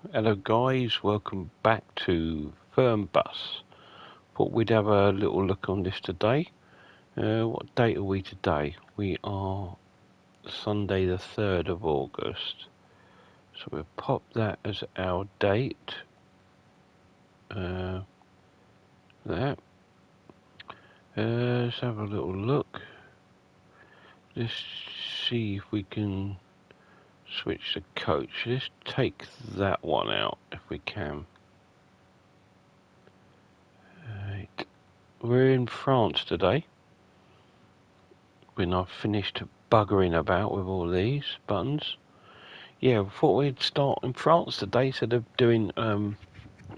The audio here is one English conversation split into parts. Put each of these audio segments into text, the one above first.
Hello guys, welcome back to Fernbus. Thought we'd have a little look on this today. What date are we today? We are Sunday the 3rd of August. So we'll pop that as our date. That. Let's have a little look. Let's see if we can switch the coach. Let's take that one out if we can. Right. We're in France today. When I've finished buggering about with all these buttons. Yeah, I thought we'd start in France today instead of doing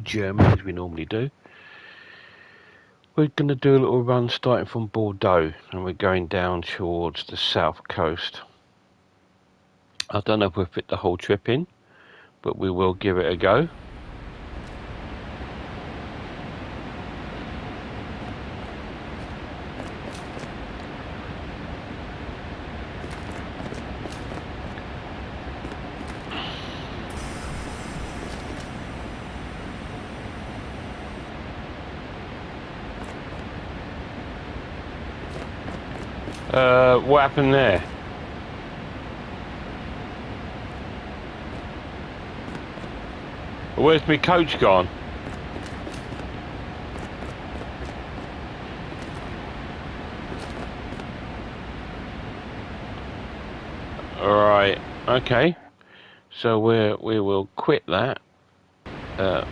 Germany as we normally do. We're going to do a little run starting from Bordeaux and we're going down towards the south coast. I don't know if we'll fit the whole trip in, but we will give it a go. What happened there? Where's my coach gone? Alright, okay. So we will quit that. Let's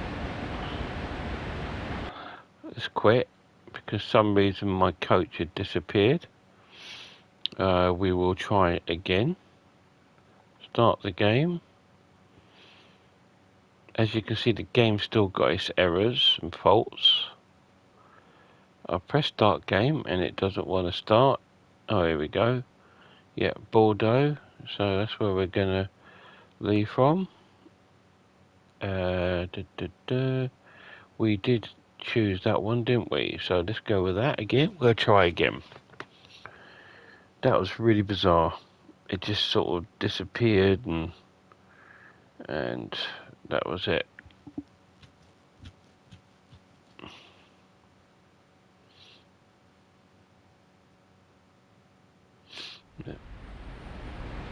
quit because some reason my coach had disappeared. We will try it again. Start the game. As you can see, the game's still got its errors and faults. I press start game and it doesn't want to start. Oh, here we go. Yeah, Bordeaux. So that's where we're gonna leave from. We did choose that one, didn't we? So let's go with that again. We'll try again. That was really bizarre. It just sort of disappeared and that was it.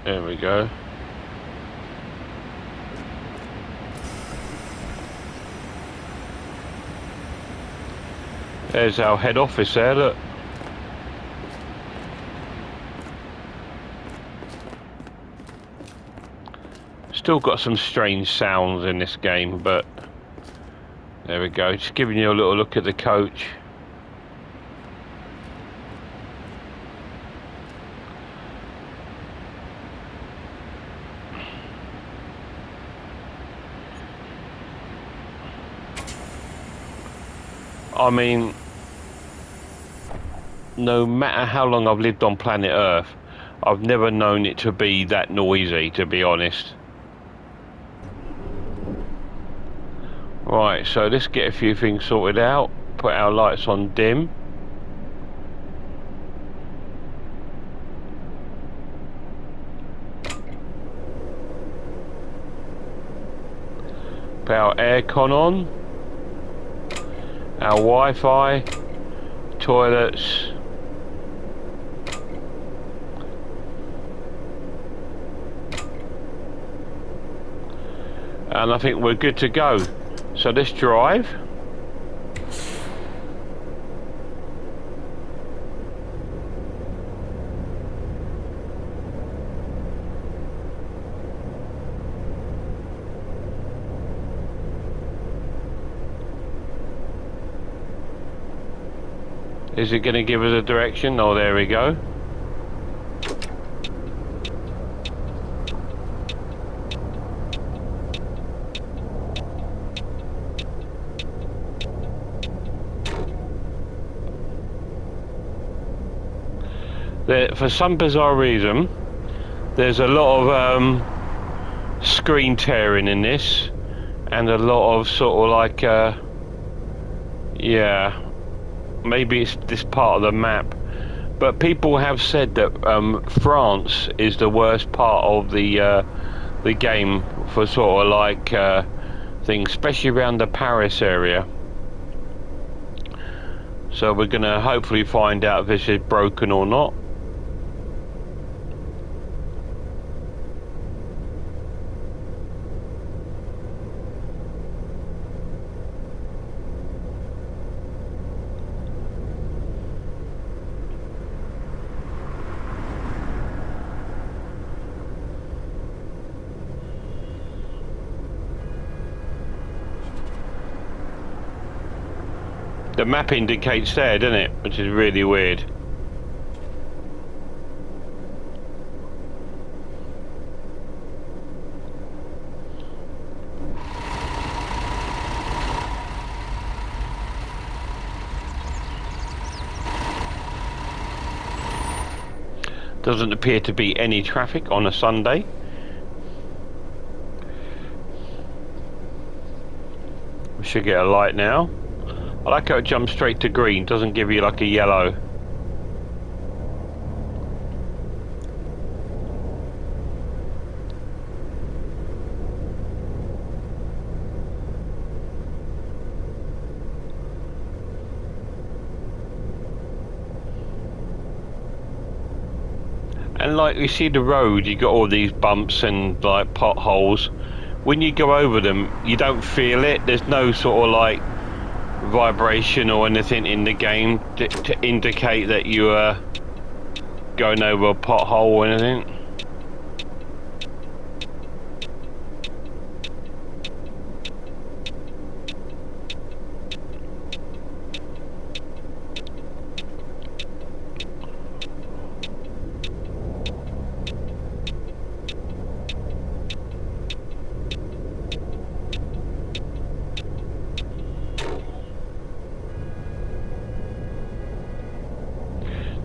There we go. There's our head office there, look. Still got some strange sounds in this game, but there we go. Just giving you a little look at the coach. I mean, no matter how long I've lived on planet Earth, I've never known it to be that noisy, to be honest. Right, so let's get a few things sorted out. Put our lights on dim. Put our aircon on. Our Wi-Fi. Toilets. And I think we're good to go. So let's drive. Is it going to give us a direction? Oh, there we go. For some bizarre reason, there's a lot of screen tearing in this, and a lot of sort of like, yeah, maybe it's this part of the map, but people have said that France is the worst part of the game for sort of like things, especially around the Paris area. So we're going to hopefully find out if this is broken or not. The map indicates there, doesn't it? Which is really weird. Doesn't appear to be any traffic on a Sunday. We should get a light now. I like how it jumps straight to green, doesn't give you like a yellow. And like you see the road, you got all these bumps and like potholes. When you go over them, you don't feel it. There's no sort of like vibration or anything in the game to indicate that you are going over a pothole or anything.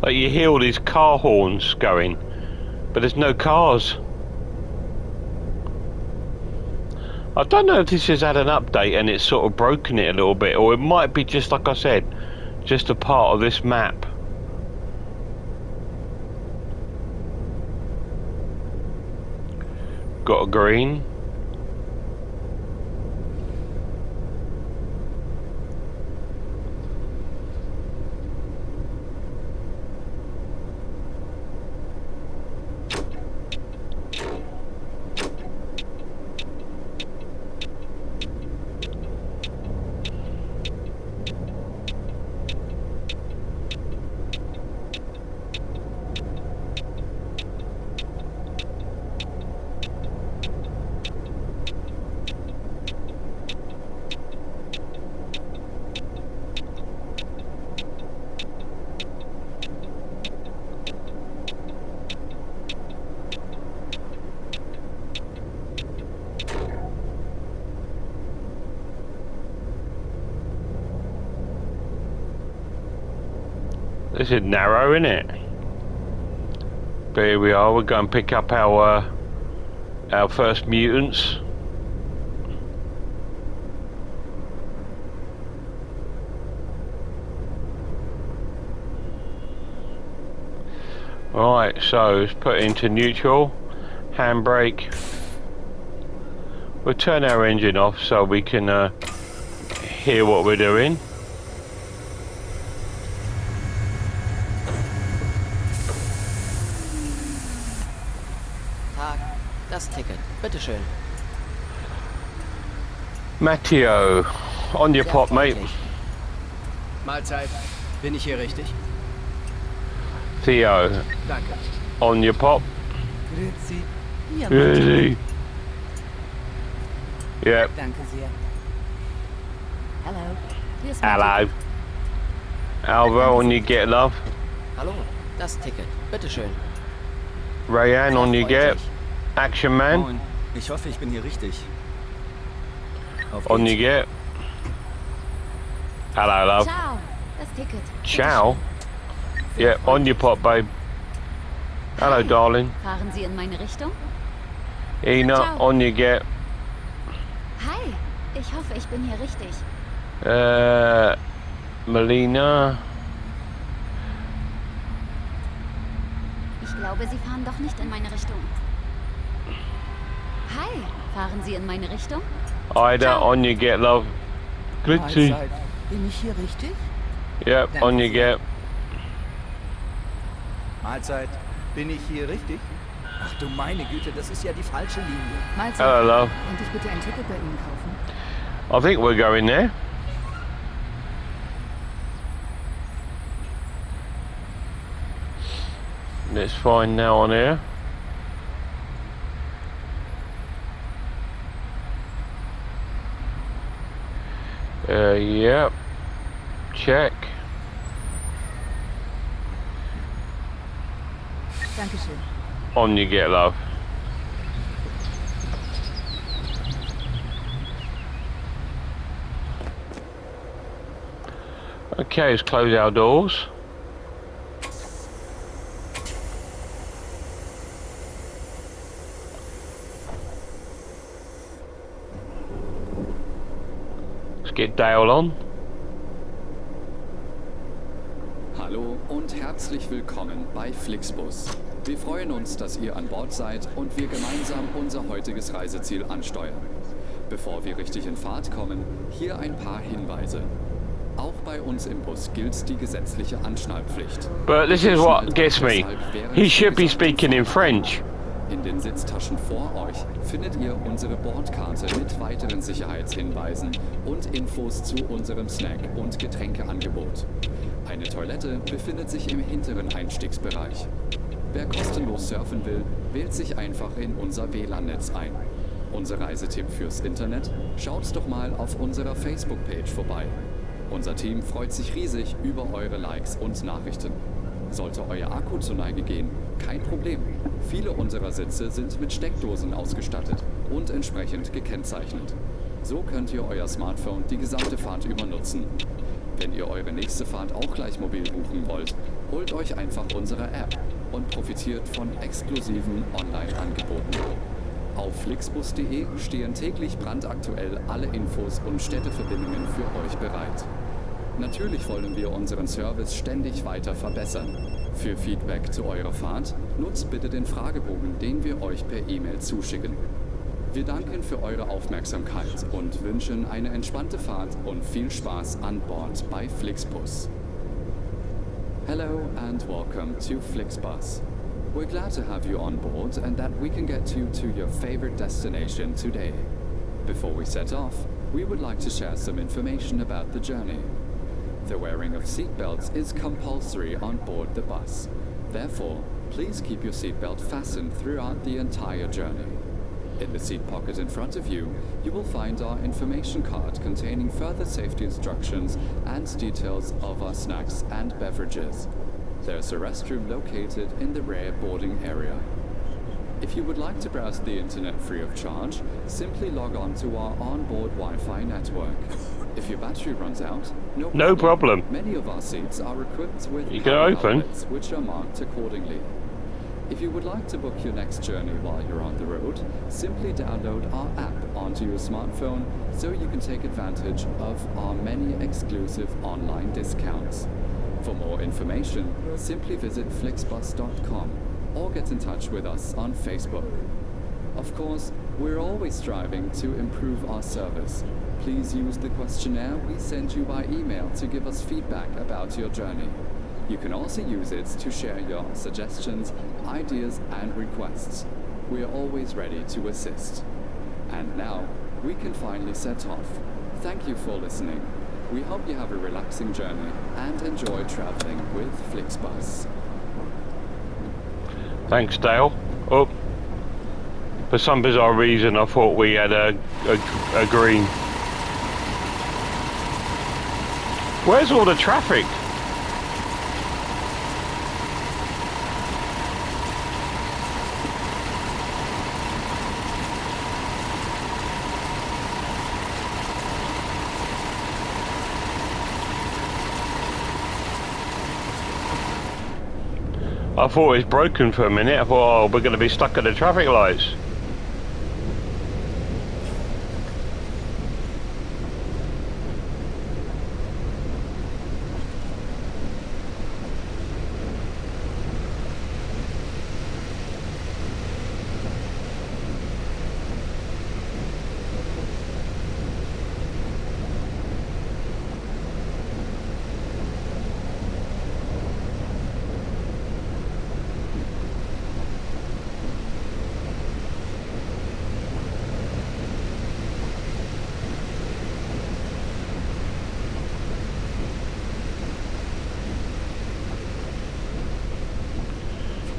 Like you hear all these car horns going, but there's no cars. I don't know if this has had an update and it's sort of broken it a little bit, or it might be just like I said, just a part of this map. Got a green. This is narrow, isn't it? But here we are. We're going to pick up our first mutants. Right, so let's put it into neutral, handbrake. We'll turn our engine off so we can hear what we're doing. Das Ticket, bitteschön. Matteo, on your pop, mate. Mahlzeit. Bin ich hier richtig? Theo, Danke. on your pop. Grüezi. Ja, Easy. Yep. Danke sehr. Hello. Hier ist Hello. Alva, on your get, love. Hallo, das Ticket, bitteschön. Rayanne, on your get. Action man, Moin. Ich hoffe, ich bin hier richtig. Auf on geht's. your get. Hello, love. Ciao, das Ticket. Ciao. Yeah, on your pop, babe. Hello, Hi. darling. Fahren Sie in meine Richtung? Ina, Ciao. on your get. Hi, ich hoffe, ich bin hier richtig. Melina. Ich glaube, Sie fahren doch nicht in meine Richtung. Hi, Fahren Sie in meine Richtung? Ida, Ciao. on you get, love. Glitzy. Mahlzeit. Bin ich hier richtig? Yep, Danke on you sehr. get. Mahlzeit. Bin ich hier richtig? Ach du meine Güte, das ist ja die falsche Linie. Mahlzeit. Hello, love. Könnte ich bitte ein Ticket bei Ihnen kaufen? I think we're going there. Let's find now on here. Yep. Check. Dankeschön. On you get, love. Okay, let's close our doors. Let's get Dale on. Hallo und herzlich willkommen bei Flixbus. Wir freuen uns, dass ihr an Bord seid und wir gemeinsam unser heutiges Reiseziel ansteuern. Bevor wir richtig in Fahrt kommen, hier ein paar Hinweise. Auch bei uns im Bus gilt die gesetzliche Anschnallpflicht. But this is what gets me. He should be speaking in French. In den Sitztaschen vor euch findet ihr unsere Bordkarte mit weiteren Sicherheitshinweisen und Infos zu unserem Snack- und Getränkeangebot. Eine Toilette befindet sich im hinteren Einstiegsbereich. Wer kostenlos surfen will, wählt sich einfach in unser WLAN-Netz ein. Unser Reisetipp fürs Internet? Schaut doch mal auf unserer Facebook-Page vorbei. Unser Team freut sich riesig über eure Likes und Nachrichten. Sollte euer Akku zur Neige gehen, kein Problem. Viele unserer Sitze sind mit Steckdosen ausgestattet und entsprechend gekennzeichnet. So könnt ihr euer Smartphone die gesamte Fahrt über nutzen. Wenn ihr eure nächste Fahrt auch gleich mobil buchen wollt, holt euch einfach unsere App und profitiert von exklusiven Online-Angeboten. Auf flixbus.de stehen täglich brandaktuell alle Infos und Städteverbindungen für euch bereit. Natürlich wollen wir unseren Service ständig weiter verbessern. Für Feedback zu eurer Fahrt nutzt bitte den Fragebogen, den wir euch per E-Mail zuschicken. Wir danken für eure Aufmerksamkeit und wünschen eine entspannte Fahrt und viel Spaß an Bord bei Flixbus. Hello and welcome to Flixbus. We're glad to have you on board and that we can get you to your favorite destination today. Before we set off, we would like to share some information about the journey. The wearing of seatbelts is compulsory on board the bus. Therefore, please keep your seatbelt fastened throughout the entire journey. In the seat pocket in front of you, you will find our information card containing further safety instructions and details of our snacks and beverages. There's a restroom located in the rear boarding area. If you would like to browse the internet free of charge, simply log on to our onboard Wi-Fi network. If your battery runs out, no problem. Many of our seats are equipped with power outlets, which are marked accordingly. If you would like to book your next journey while you're on the road, simply download our app onto your smartphone so you can take advantage of our many exclusive online discounts. For more information, simply visit flixbus.com or get in touch with us on Facebook. Of course, we're always striving to improve our service. Please use the questionnaire we send you by email to give us feedback about your journey. You can also use it to share your suggestions, ideas, and requests. We are always ready to assist. And now, we can finally set off. Thank you for listening. We hope you have a relaxing journey and enjoy traveling with Flixbus. Thanks, Dale. Oh, for some bizarre reason, I thought we had a green. Where's all the traffic? I thought it was broken for a minute. I thought, oh, we're going to be stuck at the traffic lights.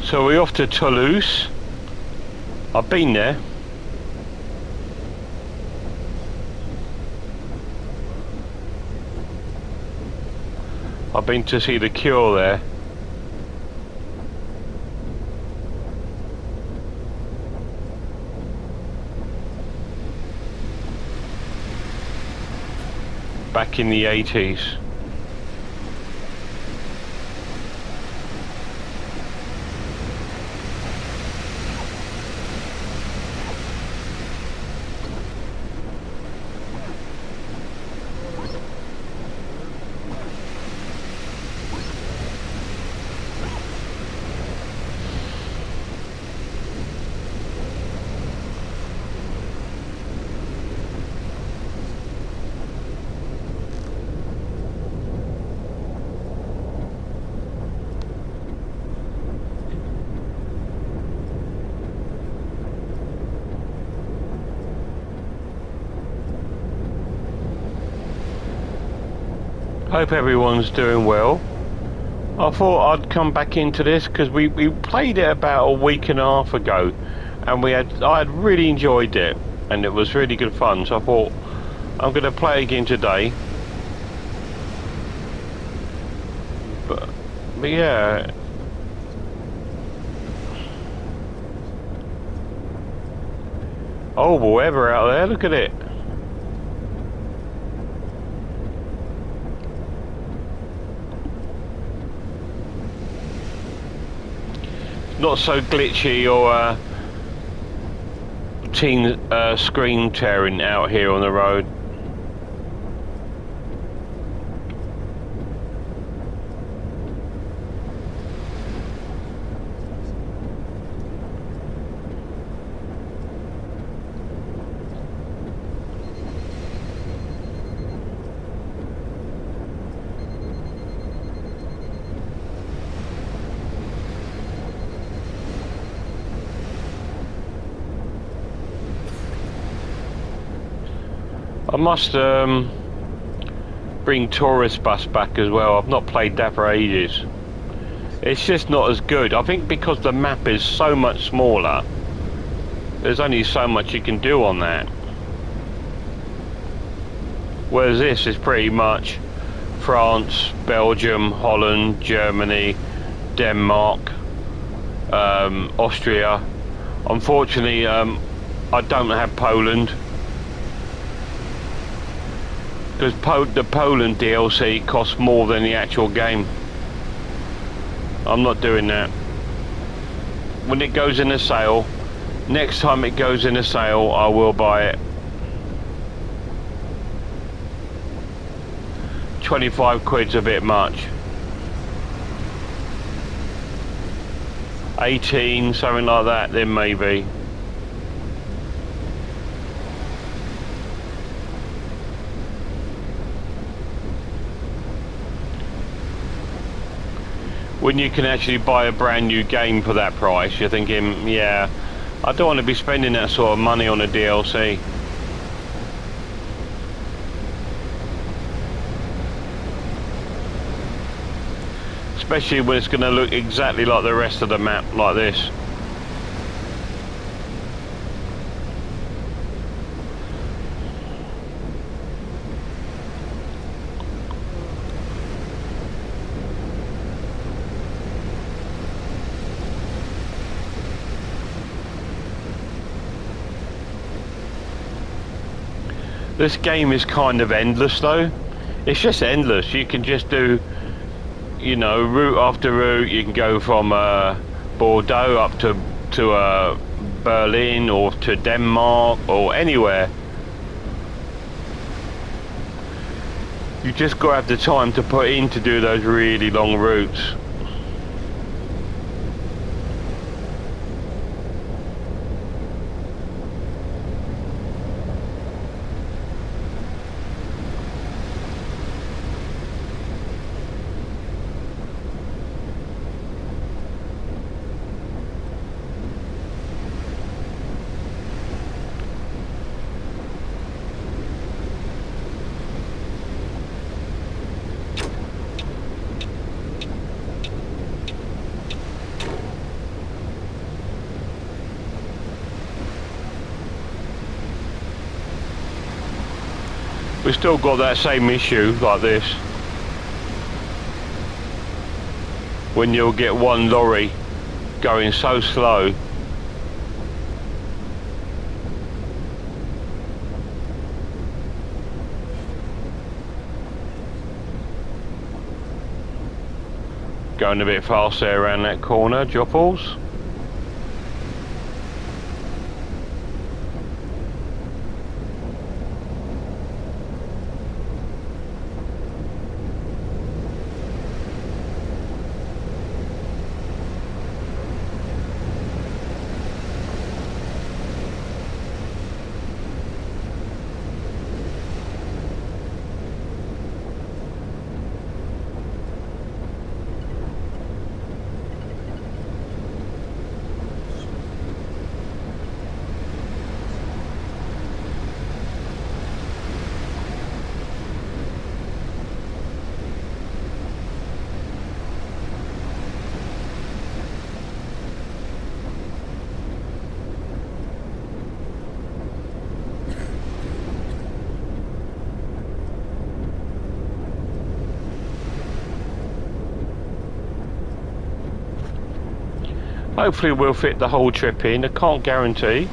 So we're off to Toulouse. I've been there. I've been to see The Cure there. Back in the 80s. Hope everyone's doing well. I thought I'd come back into this because we played it about a week and a half ago, and I had really enjoyed it, and it was really good fun. So I thought I'm going to play again today. But yeah. Oh, weather out there! Look at it. Not so glitchy or screen tearing out here on the road. I must bring Tourist Bus back as well. I've not played that for ages. It's just not as good. I think because the map is so much smaller, there's only so much you can do on that. Whereas this is pretty much France, Belgium, Holland, Germany, Denmark, Austria. Unfortunately, I don't have Poland. Because the Poland DLC costs more than the actual game. I'm not doing that. When it goes in a sale, next time it goes in a sale, I will buy it. 25 quid's a bit much. 18, something like that, then maybe. When you can actually buy a brand new game for that price, you're thinking, yeah, I don't want to be spending that sort of money on a DLC. Especially when it's going to look exactly like the rest of the map, like this. This game is kind of endless though. It's just endless. You can just do, you know, route after route. You can go from Bordeaux up to Berlin or to Denmark or anywhere. You just got to have the time to put in to do those really long routes. We've still got that same issue like this. When you'll get one lorry going so slow. Going a bit fast there around that corner, Jopples. Hopefully we'll fit the whole trip in. I can't guarantee.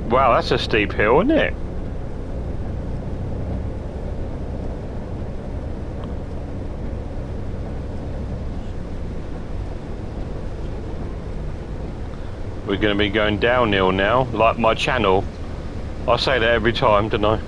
Wow, that's a steep hill, isn't it? We're going to be going downhill now, like my channel. I say that every time, don't I?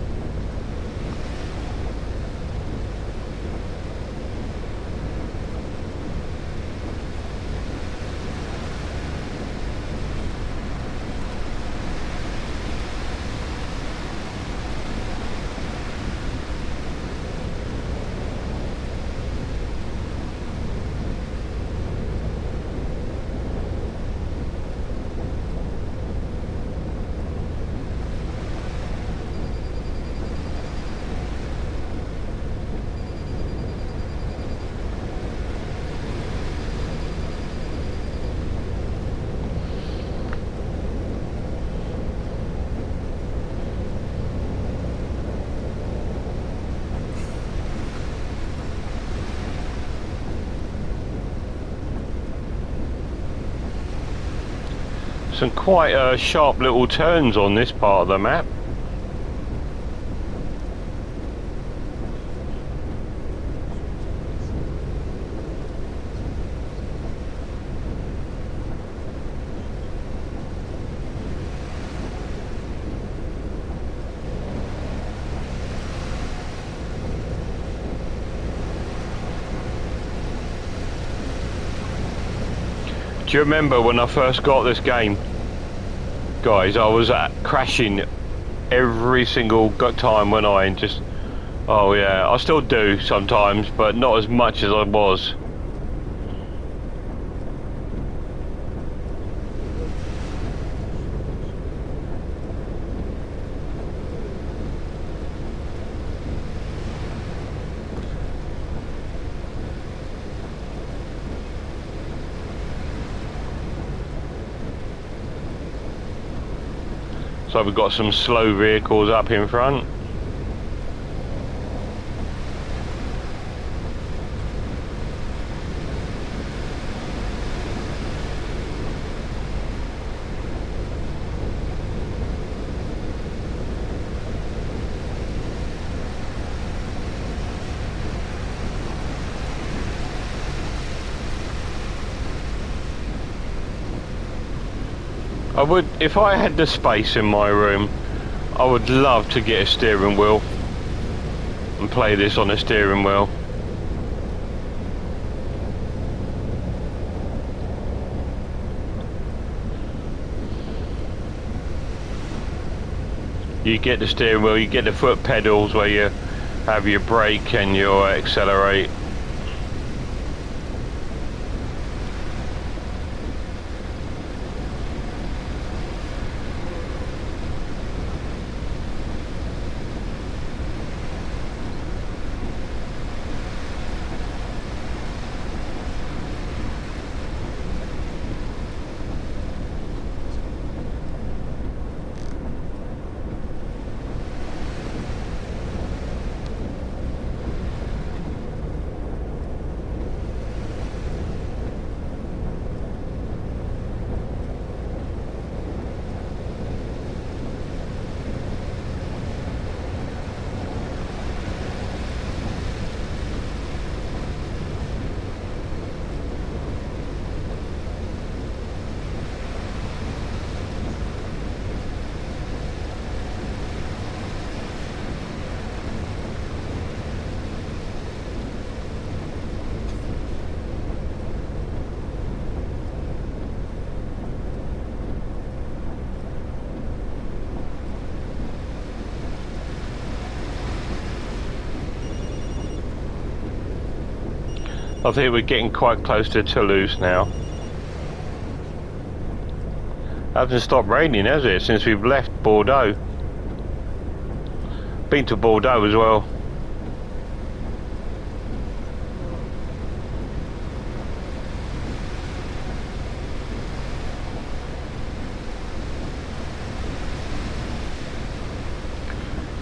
Some quite sharp little turns on this part of the map. Do you remember when I first got this game? Guys, I was crashing every single time when I just... Oh yeah, I still do sometimes, but not as much as I was. So we've got some slow vehicles up in front. I would, if I had the space in my room, I would love to get a steering wheel and play this on a steering wheel. You get the steering wheel, you get the foot pedals where you have your brake and your accelerate. I think we're getting quite close to Toulouse now. Hasn't stopped raining, has it, since we've left Bordeaux? Been to Bordeaux as well.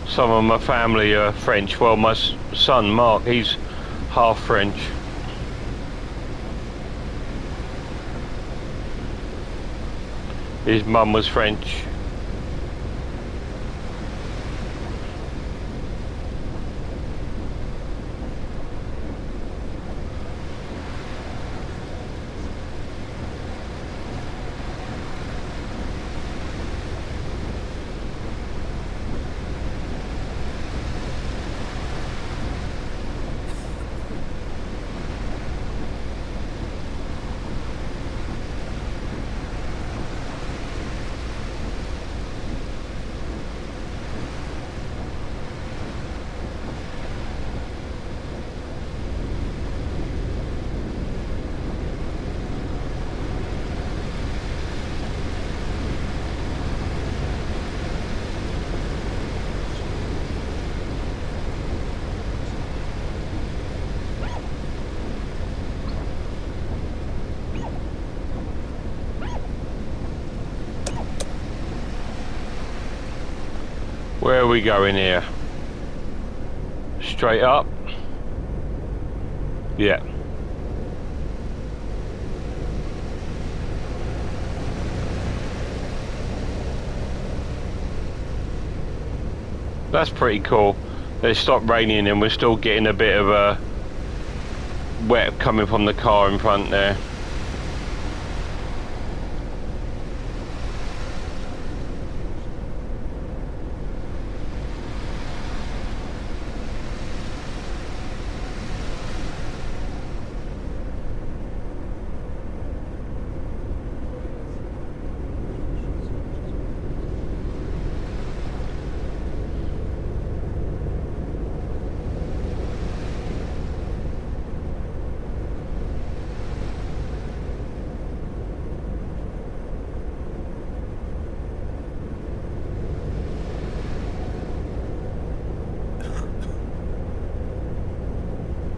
Some of my family are French. Well, my son Mark, he's half French. His mum was French. Where are we going here? Straight up? Yeah. That's pretty cool. They stopped raining and we're still getting a bit of a wet coming from the car in front there.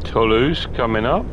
Toulouse coming up.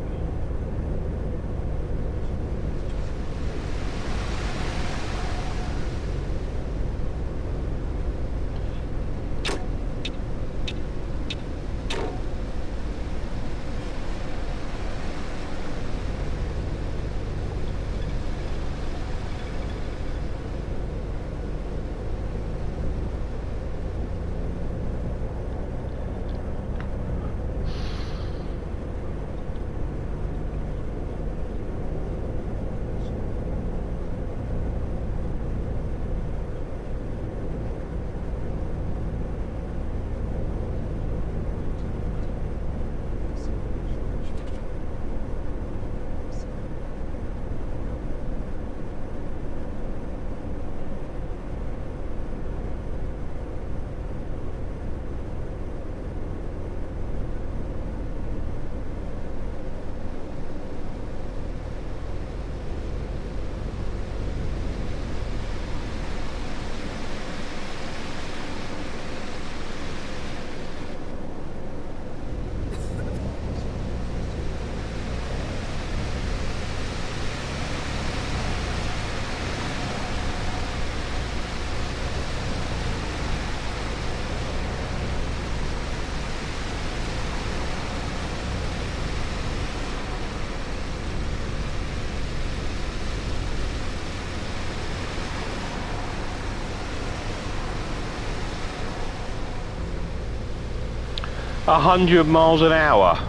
100 miles an hour.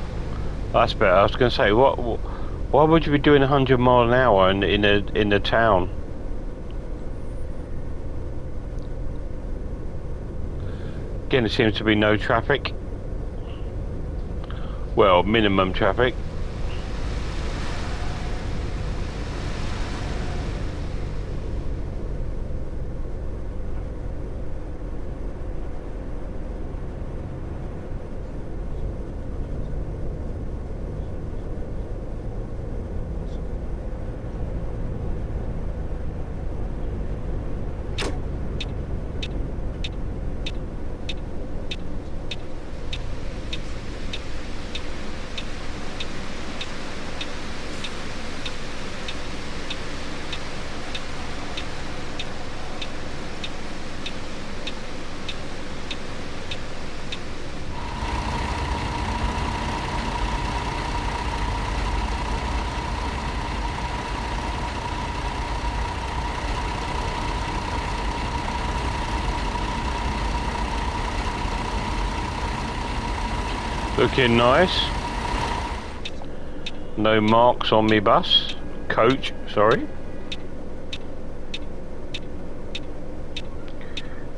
That's better. I was going to say, why would you be doing 100 miles an hour in the town? Again, there seems to be no traffic. Well, minimum traffic. Looking nice. No marks on me bus. Coach, sorry.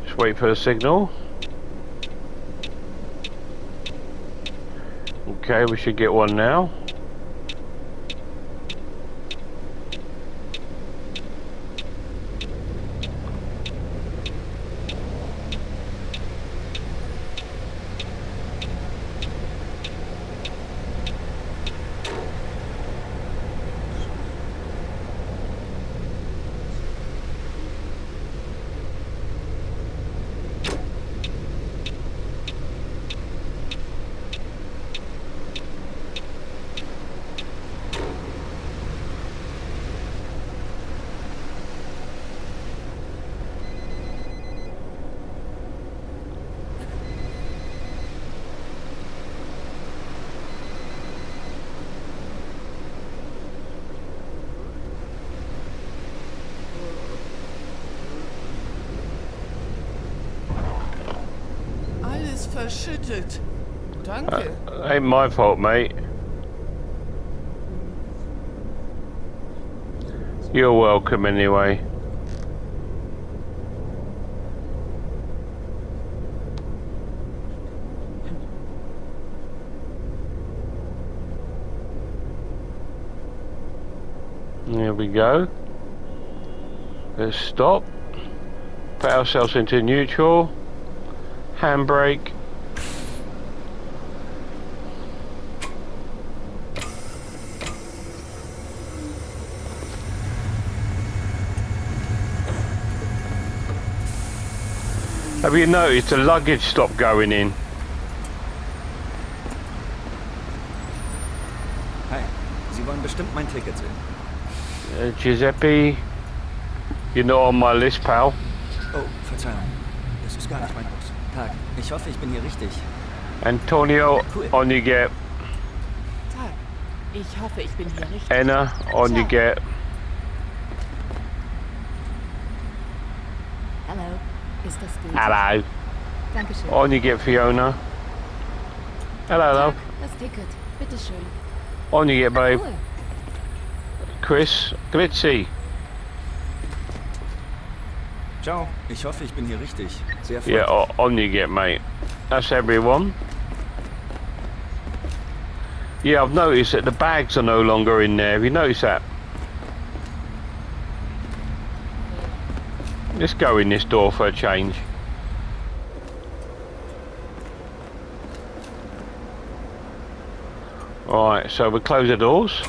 Just wait for the signal. Okay, we should get one now. Alles verschüttet. Danke. Ain't my fault, mate. You're welcome anyway. There we go. Let's stop. Put ourselves into neutral. Handbrake. Have you noticed the luggage stopped going in? Hi, Sie wollen bestimmt mein Ticket sehen. Giuseppe, you're not on my list, pal. Oh, Verzeihung. Das ist gar nicht mein Bus. Tag, ich hoffe, ich bin hier richtig. Antonio, Cool. on you get. Tag. Ich hoffe, ich bin hier richtig. Anna, on you get. Hallo. Ist das gut? Hello. Dankeschön. On you get, Fiona. Hello, love. Das Ticket. Bitteschön. On you get, babe. Cool. Chris, Glitzy. Ciao, ich hoffe, ich bin hier richtig. Sehr Yeah, freundlich. on you get, mate. That's everyone. Yeah, I've noticed that the bags are no longer in there. Have you noticed that? Let's go in this door for a change. Alright, so we close the doors.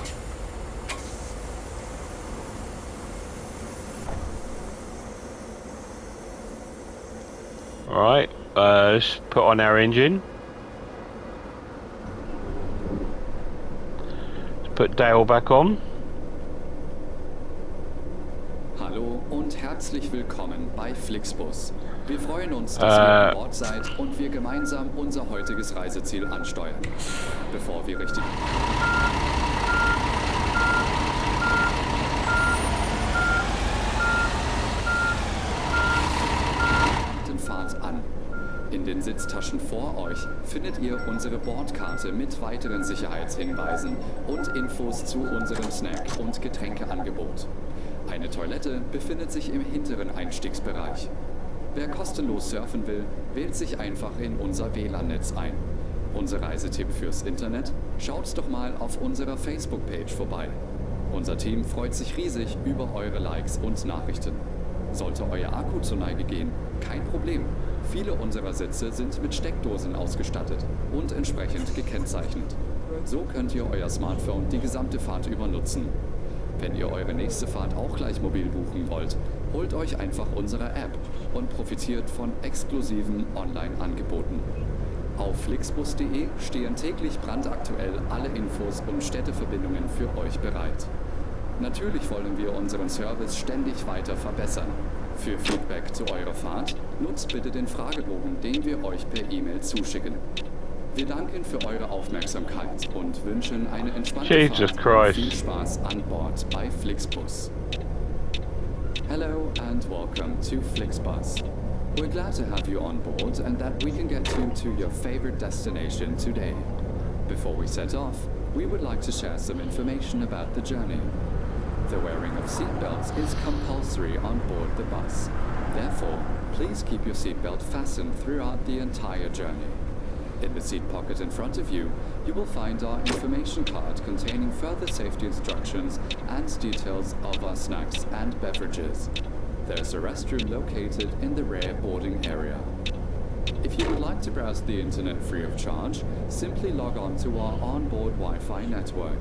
Alright, let's put on our engine. Let's put Dale back on. Hallo und herzlich willkommen bei Flixbus. Wir freuen uns, dass ihr an Bord seid und wir gemeinsam unser heutiges Reiseziel ansteuern. Bevor wir richtig... Fahrt an. In den Sitztaschen vor Vor euch findet ihr unsere Bordkarte mit weiteren Sicherheitshinweisen und Infos zu unserem Snack- und Getränkeangebot. Eine Toilette befindet sich im hinteren Einstiegsbereich. Wer kostenlos surfen will, wählt sich einfach in unser WLAN-Netz ein. Unser Reisetipp fürs Internet? Schaut doch mal auf unserer Facebook-Page vorbei. Unser Team freut sich riesig über eure Likes und Nachrichten. Sollte euer Akku zur Neige gehen, kein Problem. Viele unserer Sitze sind mit Steckdosen ausgestattet und entsprechend gekennzeichnet. So könnt ihr euer Smartphone die gesamte Fahrt über nutzen. Wenn ihr eure nächste Fahrt auch gleich mobil buchen wollt, holt euch einfach unsere App und profitiert von exklusiven Online-Angeboten. Auf flixbus.de stehen täglich brandaktuell alle Infos und Städteverbindungen für euch bereit. Natürlich wollen wir unseren Service ständig weiter verbessern. Für Feedback zu eurer Fahrt nutzt bitte den Fragebogen, den wir euch per E-Mail zuschicken. Wir danken für eure Aufmerksamkeit und wünschen eine entspannte Jesus Fahrt und Christ. viel Spaß an Bord bei Flixbus. Hello and welcome to Flixbus. We're glad to have you on board and that we can get you to your favorite destination today. Before we set off, we would like to share some information about the journey. The wearing of seatbelts is compulsory on board the bus. Therefore, please keep your seatbelt fastened throughout the entire journey. In the seat pocket in front of you, you will find our information card containing further safety instructions and details of our snacks and beverages. There's a restroom located in the rear boarding area. If you would like to browse the internet free of charge, simply log on to our onboard Wi-Fi network.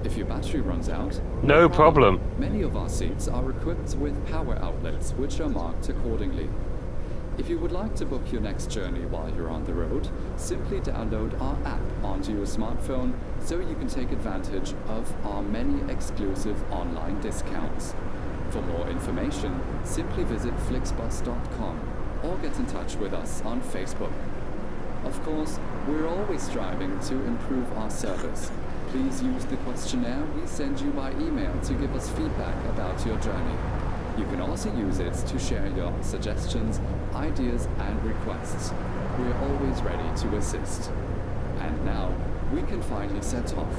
If your battery runs out, No problem. Many of our seats are equipped with power outlets, which are marked accordingly. If you would like to book your next journey while you're on the road, simply download our app onto your smartphone so you can take advantage of our many exclusive online discounts. For more information, simply visit flixbus.com or get in touch with us on Facebook. Of course, we're always striving to improve our service. Please use the questionnaire we send you by email to give us feedback about your journey. You can also use it to share your suggestions, ideas, and requests. We're always ready to assist. And now, we can finally set off.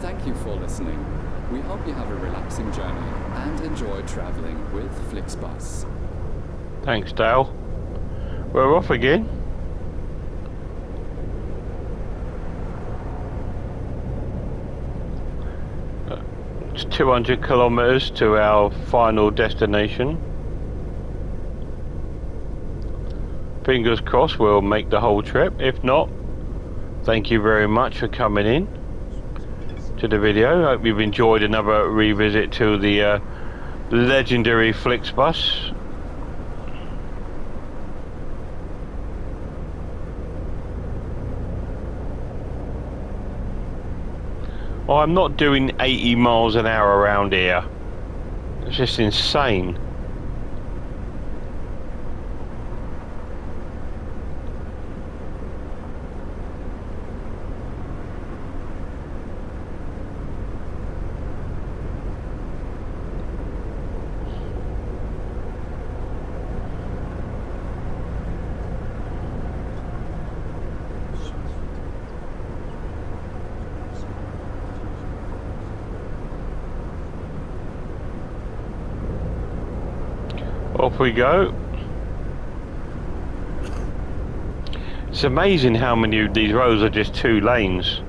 Thank you for listening. We hope you have a relaxing journey and enjoy traveling with Flixbus. Thanks, Dale. We're off again. It's 200 kilometers to our final destination. Fingers crossed we'll make the whole trip. If not, thank you very much for coming in to the video. Hope you've enjoyed another revisit to the legendary Flixbus. Oh, I'm not doing 80 miles an hour around here. It's just insane. Off we go. It's amazing how many of these roads are just 2 lanes.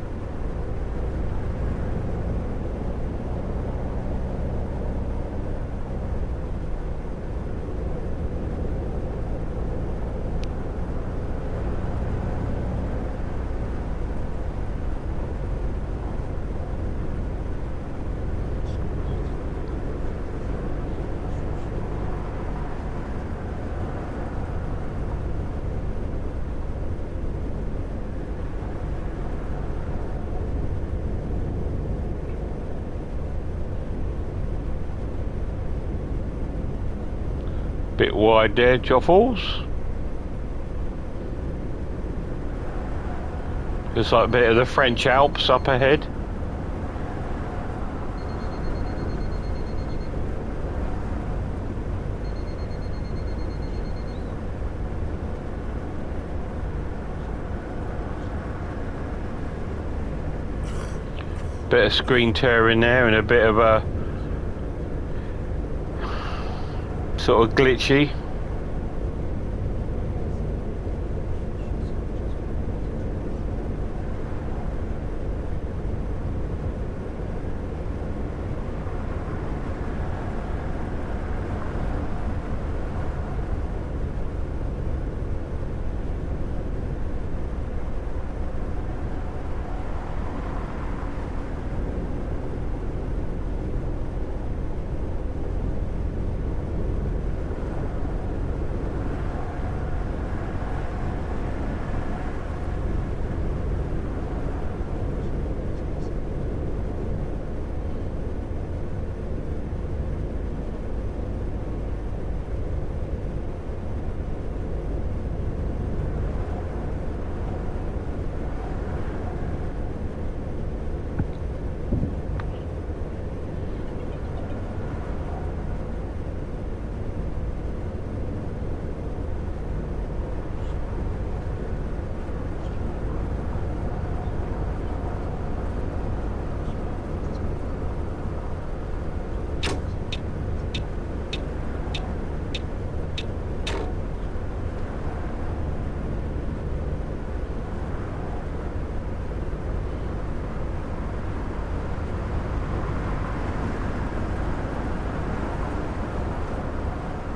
Bit wide there, Joffles. Looks like a bit of the French Alps up ahead. Bit of screen tear in there and a bit of a sort of glitchy.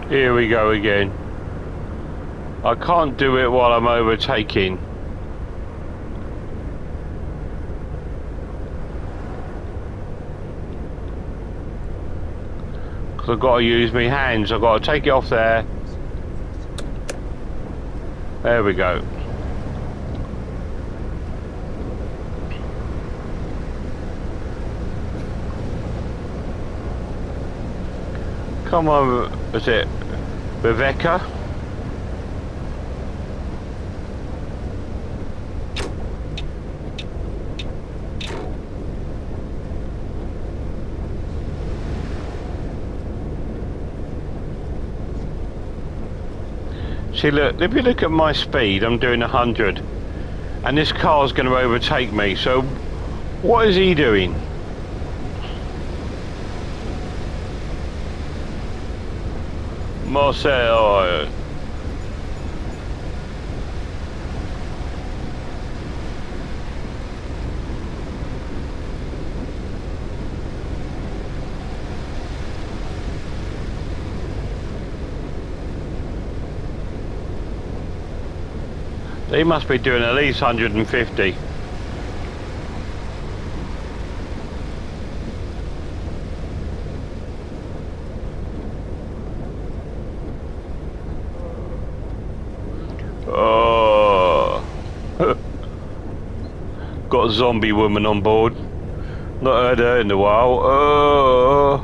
Here we go again. I can't do it while I'm overtaking. Because I've got to use my hands. I've got to take it off there. There we go. Come on, is it Rebecca? See, look, if you look at my speed, I'm doing 100, and this car's going to overtake me, so what is he doing? Marcel. They must be doing at least 150. Oh. Got a zombie woman on board. Not heard her in a while. Oh.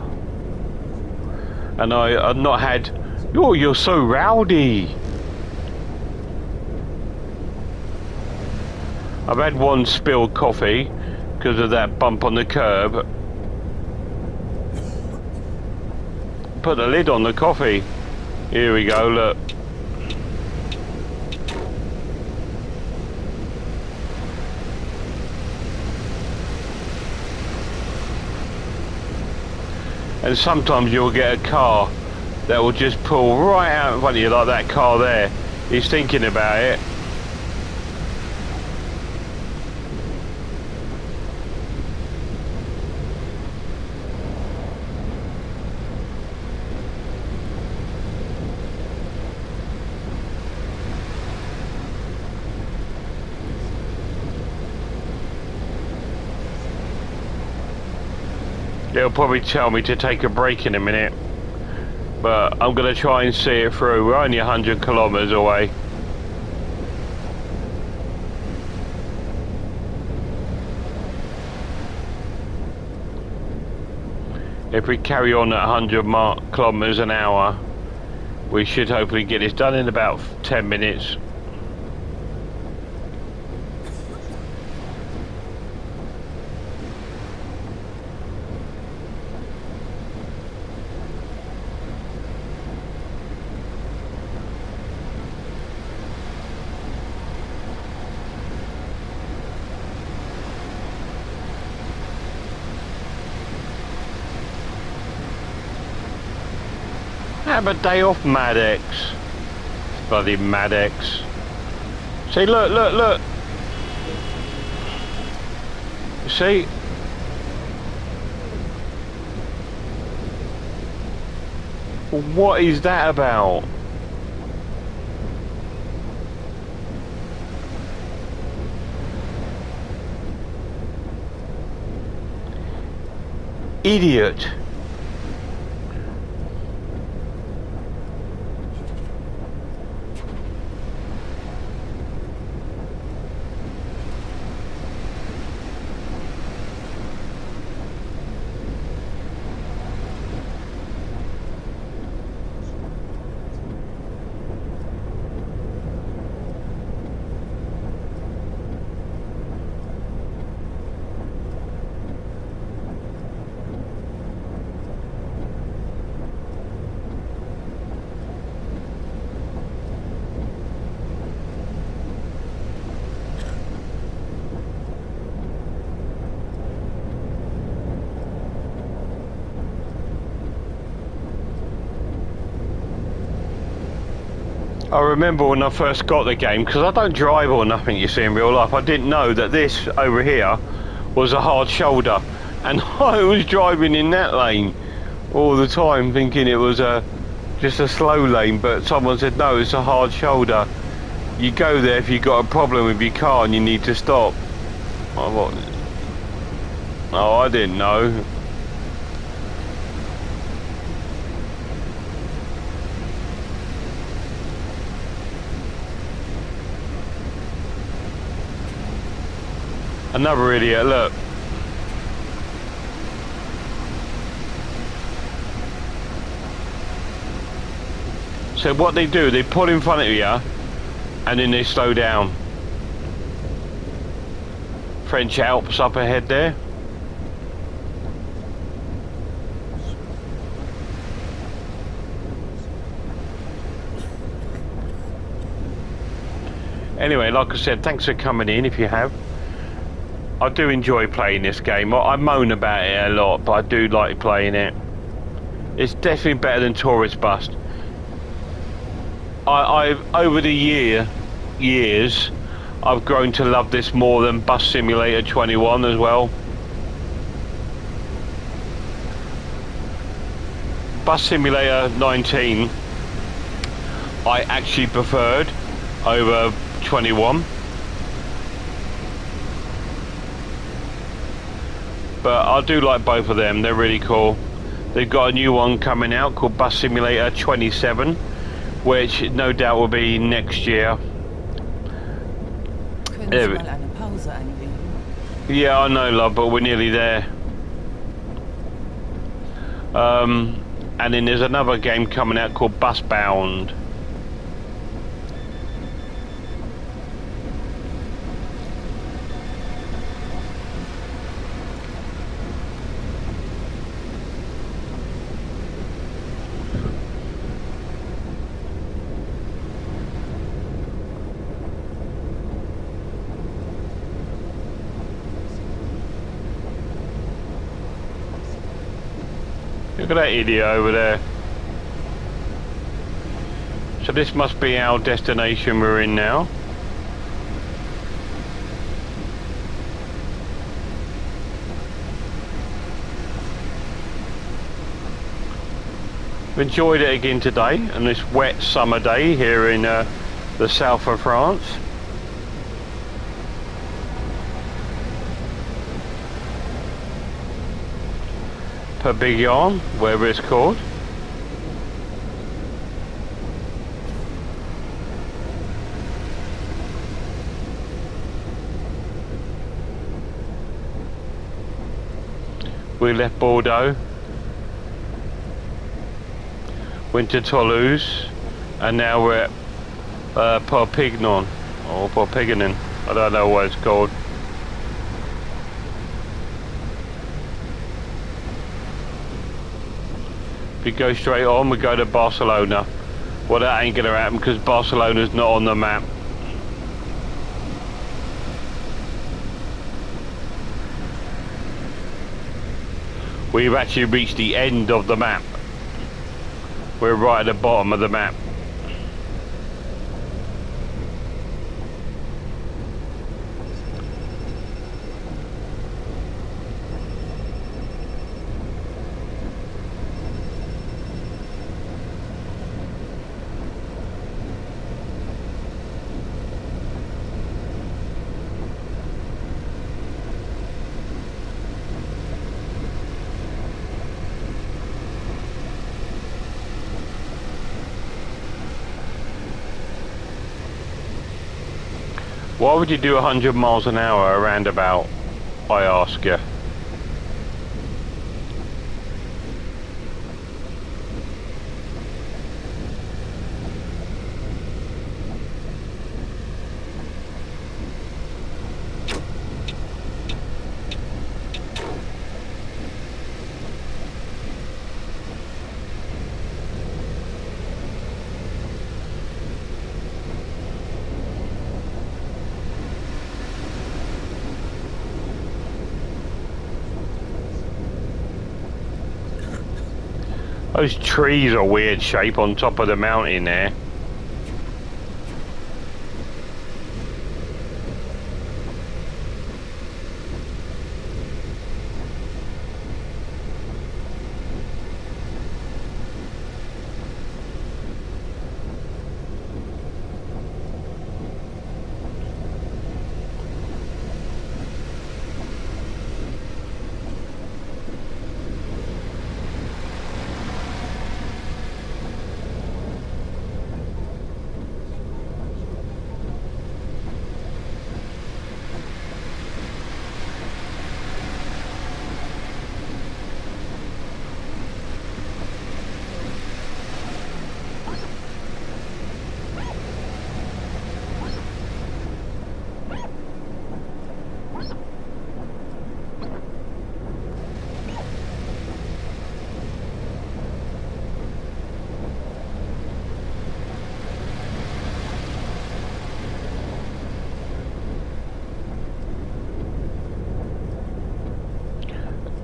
And I've not had... Oh, you're so rowdy. I've had one spilled coffee because of that bump on the curb. Put the lid on the coffee. Here we go, look. And sometimes you'll get a car that will just pull right out in front of you, like that car there. He's thinking about it. They'll probably tell me to take a break in a minute, but I'm going to try and see it through. We're only 100 kilometers away. If we carry on at 100 kilometers an hour, we should hopefully get this done in about 10 minutes. Have a day off, Maddox. Bloody Maddox. See, look, look, look. You see? What is that about? Idiot. I remember when I first got the game, because I don't drive or nothing, you see, in real life. I didn't know that this over here was a hard shoulder, and I was driving in that lane all the time thinking it was just a slow lane, but someone said no, it's a hard shoulder. You go there if you've got a problem with your car and you need to stop. Oh, I didn't know. Another idiot, look. So what they do, they pull in front of you and then they slow down. French Alps up ahead there. Anyway, like I said, thanks for coming in if you have. I do enjoy playing this game. I moan about it a lot, but I do like playing it. It's definitely better than Tourist Bus. I've over the years, I've grown to love this more than Bus Simulator 21 as well. Bus Simulator 19, I actually preferred over 21. But I do like both of them, they're really cool. They've got a new one coming out called Bus Simulator 27, which no doubt will be next year. Können Sie mal eine Pause einlegen? Yeah, I know, love, but we're nearly there. And then there's another game coming out called Bus Bound. Look at that idiot over there. So this must be our destination we're in now. I've enjoyed it again today on this wet summer day here in the south of France. Perpignan, wherever it's called. We left Bordeaux, went to Toulouse, and now we're at Perpignan, or Perpignan, I don't know what it's called. If we go straight on, we go to Barcelona. Well, that ain't gonna happen because Barcelona's not on the map. We've actually reached the end of the map. We're right at the bottom of the map. Why would you do 100 miles an hour a roundabout, I ask you? Those trees are weird shape on top of the mountain there.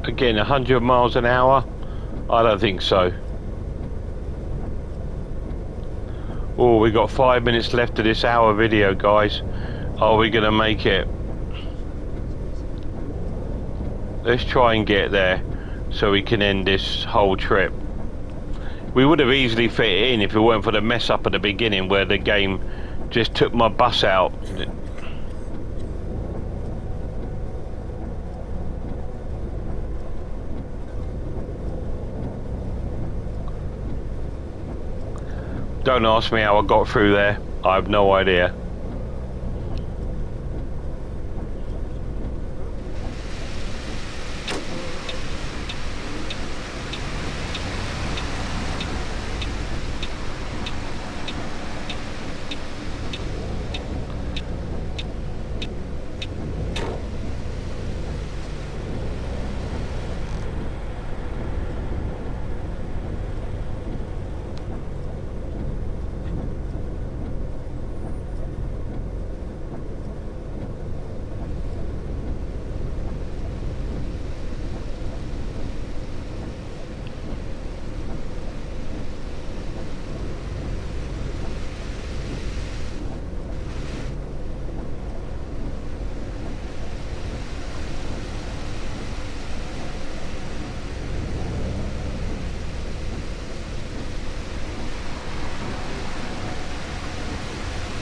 Again, 100 miles an hour? I don't think so. Oh, we got 5 minutes left of this hour video, guys. Are we gonna make it? Let's try and get there so we can end this whole trip. We would have easily fit it in if it weren't for the mess up at the beginning where the game just took my bus out. Don't ask me how I got through there. I have no idea.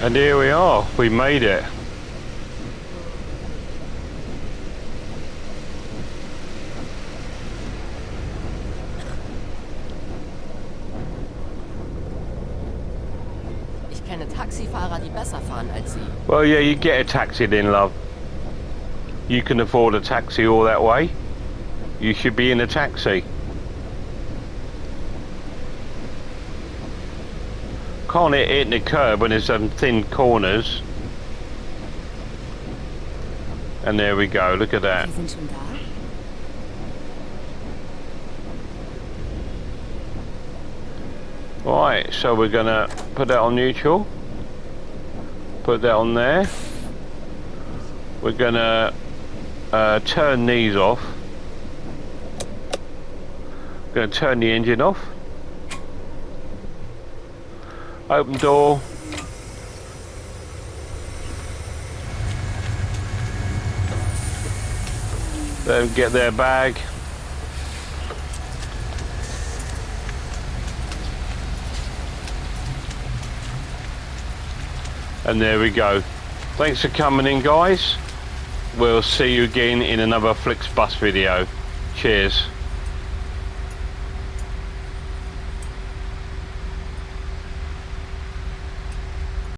And here we are, we made it. Ich kenne Taxifahrer, die besser fahren als Sie. Well, yeah, you get a taxi then, love. You can afford a taxi all that way. You should be in a taxi. Can't hit the curb when there's some thin corners. And there we go, look at that. Sie sind schon da? Right, so we're gonna put that on neutral. Put that on there. We're gonna turn these off. Gonna turn the engine off. Open door. Let them get their bag. And there we go. Thanks for coming in, guys. We'll see you again in another Flixbus video. Cheers.